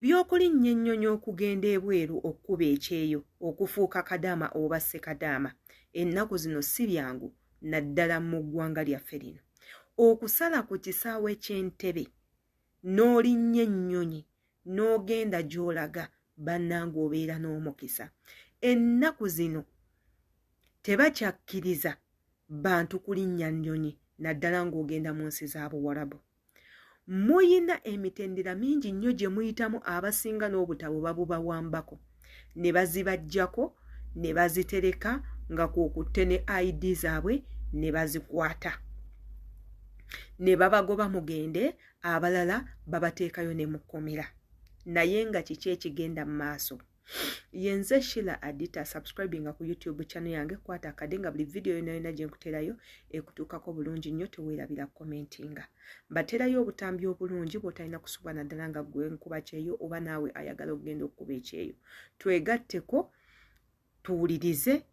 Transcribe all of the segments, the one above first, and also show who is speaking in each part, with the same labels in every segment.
Speaker 1: By'okulinnya ennyonyi okugenda ebweru okkuba ekyeyo okufuuka kadaama oba ssekadaama ennaku zino si byangu naddala mu ggwanga lyaffe lino. Okusala ku kisaawe ky'Entebbe n'olinnya ennyonyi n'ogenda gy'olaga bannange obeera n'omukisa. Ennaku zino tebakyakkiriza bantu kulinnya nnyonyi naddala ng'ogenda mu nsi za Buwarabu. Muyina emitendera mingi nnyo gye muyitamu abasinga n'obutabo babubawambako ne bazibaggyako ne bazitereka nga kw'okutte ne ID zaabwe ne bazikwata ne babagoba mugende, abalala babateekayo ne mu kkomera. Naye nga kiki ekigenda mu maaso? Yenze Sheila Adita, subscribinga ku YouTube channel yange, kwata akade nga buli video yonna gye nkuterayo ekutuukako bulungi nnyo, teweerabira commentinga. Mbaterayo obutambi obulungi bw'otalina kusubwa naddala nga ggwe nkuba kyeyo oba naawe ayagala okugenda okkuba ekyeyo. Twegatteko, tuwulirize,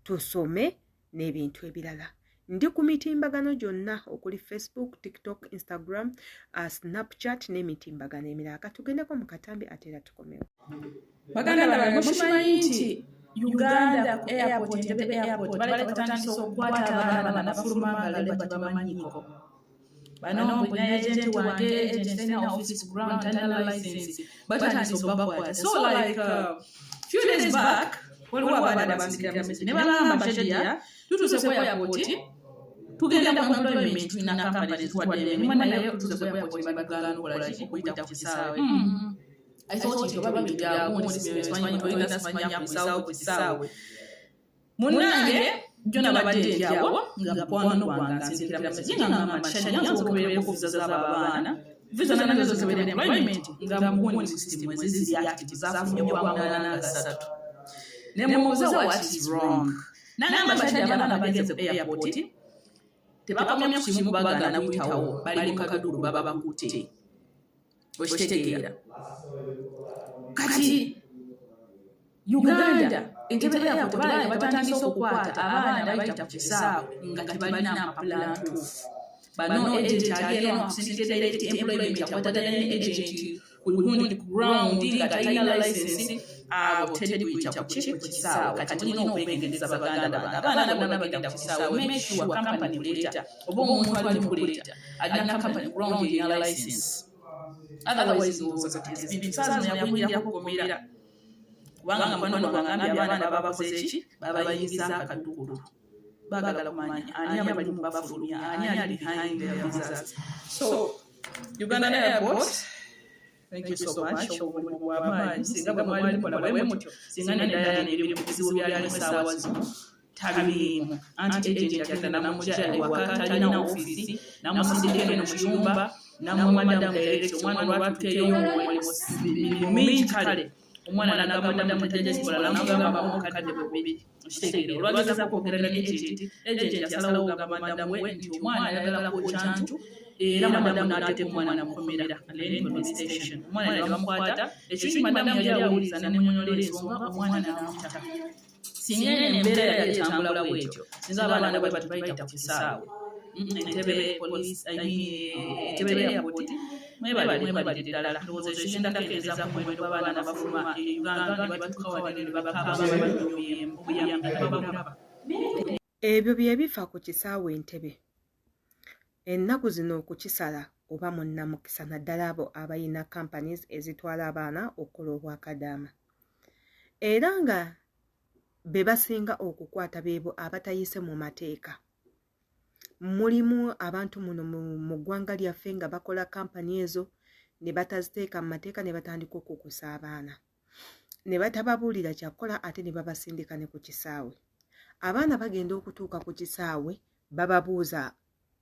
Speaker 1: tusome n'ebintu ebirala. Ndi ku mitimbagano gyonna okuli Facebook, TikTok, Instagram, Snapchat n'emitimbagano emirala. Katugendeko mu katambi ate era tukomewo.
Speaker 2: Baganda bange mushimanyi nti Uganda airport, Entebbe airport baleka batandise okukwata abaana banafuluma nga tebamanyiiko. Bano mbulina agent wange, agent talina office ground, talina license, batandise okubakwata. So like few days back waliwo abaana bansindikira message ne balamba Shadia tutuuse ku airport tugenda mu employment na company tuwadde emirimu naye tutuuse ku airport bagala n'okola ki okuyita ku kisaawe. I thought it probably be a good Spanish going to Spanish. Munange, Jona Badde yawo, nga kwano wanga nsinzira message nga mashanya nyanzo kubere ku visa z'abana. Visa nazo zibere employment nga muhuni system ziri active zafunye kwa mwana gasatu. Nemubuza what is wrong. Nanga bashajja abana bageze ku airport. Tebakamya kusimu bagana kuyitawo bali mu kakaduru baba bakute. Oshitegeera. Kati Uganda Entebbe airport baleka batandise okukwata abaana bayita ku kisaawe nga tebalina amapulani ntuufu. Bano agent agenda okusindikira employment yakwatagana ne agent ku ground nga talina license tedde kuyita ku kisaawe. Kati tulina okwegendereza baganda bange abaana bonna bagenda ku kisaawe. Make sure company kuleeta oba omuntu ali mu kuleeta alina company ground erina license. Otherwise yakwingira kukomera kubanga mwana bangambye abaana babakoze ki babayingiza akadukulu bagala kumanya ani abali mu bafulumya ani ali behind their visas. So Uganda airport, thank you so much singa bamwali kola bwe mutyo singa nedayana ebiri mu bizibu byali musaawa zino tabirimu anti agent yagenda namujja ewaka talina ofisi namusindika eno mu kyumba namwe madam director omwana lwatuteeyo omulimu mingi kale omwana nagamba madam tajjasikola namugamba mukadde bubiri okitegeera olwageza kwogerera ne agent yasalawo ogamba madam we nti omwana ayagala kochantu era madam n'ateeka omwana mukomera aleni police station. Omwana yabamukwata ekyo madam yali awuliriza n'amunyonyola ensonga omwana n'amutta. Singa embeera yali etambula bwetyo sinza abaana bwe batubayita ku kisaawe. Entebbe police Entebbe airport mwebali ddala ndowooza ekigenda kutereeza ku mwendo gw'abaana bafuluma Uganda ne batuuka wano ne bakaba obuyambi babulaba.
Speaker 1: Ebyo bye bifa ku kisaawe Entebbe. Ennaku zino okukisala oba munnamukisa naddala abo abayina companies ezitwala abaana okukola obwakadaama. Era nga be basinga okukwata beebo abatayise mu mateeka. Mulimu abantu muno mu ggwanga lyaffe nga bakola kampani ezo ne bataziteeka mu mateeka ne batandika okukusa abaana. Ne batababuulira kyakukola ate ne babasindika ne ku kisaawe. Abaana bagenda okutuuka ku kisaawe bababuuza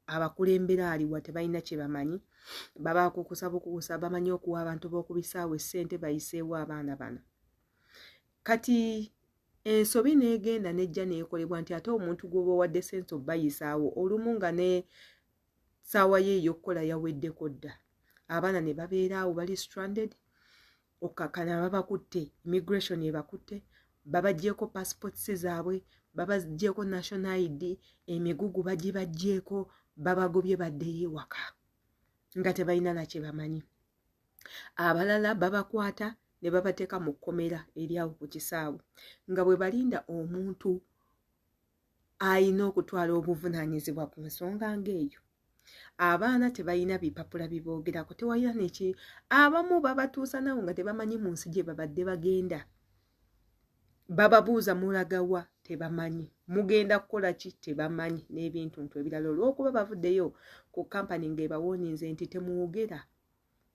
Speaker 1: abakulembera aliwa tebalina kye bamanyi. Babakukusa bukukusa bamanyi okuwa abantu b'oku bisaawe ssente bayiseewo abaana bano. Kati ensobi n'egenda nejja neekolebwa nti ate omuntu gw'oba owadde ssente obbayisaawo olumu nga ne ssaawa ye ey'okkola yaweddeko dda. Abaana ne babeera awo bali stranded, okkakkana babakutte, immigration ebakutte, babaggyeko passports zaabwe, babaggyeko national ID, emigugu bagibaggyeko, babagobye baddeyo ewaka nga tebalina na kye bamanyi. abalala babakwata ne babateeka mu kkomera eri awo ku kisaawe nga bwe balinda omuntu ayina okutwala obuvunaanyizibwa ku nsonga ng'eyo. Abaana tebalina bipapula biboogerako, tewalina neki. Abamu babatuusa nawo nga tebamanyi mu nsi gye babadde bagenda. Bababuuza mulagawa, tebamanyi. Mugenda kukola ki, tebamanyi. N'ebintu ebirala olw'okuba bavuddeyo ku kampani ng'ebawooninze nti temuwogera.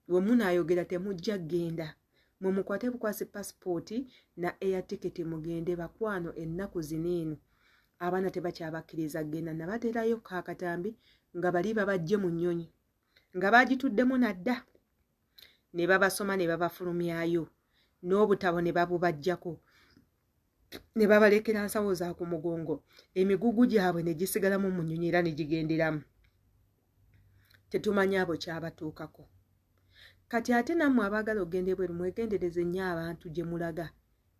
Speaker 1: Bwe munaayogera temujja genda. Mwe mukwate bukwasi pasipooti na air ticket mugende bakwano ennaku zino. Abaana tebakyabakkiriza genda. Nabateerayo kaakatambi nga bali babajje mu nnyonyi nga baagituddemu nadda, ne babasoma ne babafulumyayo, n'obutabo ne babubajjako, ne babalekera nsawo za ku mugongo, emigugu gyabwe ne gisigalamu mu nnyonyi era ne gigenderamu. Tetumanyi abo kyabatuukako. Kati ate nammwe abaagala okugenda ebweru mwegendereze nnyo abantu gye mulaga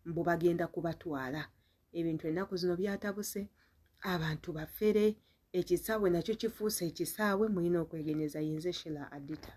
Speaker 1: mbu bagenda kubatwala. Ebintu ennaku zino byatabuse, abantu bafere, ekisaawe nakyo kifuuse ekisaawe. Mulina okwegeneza. Yinze Sheila Adita.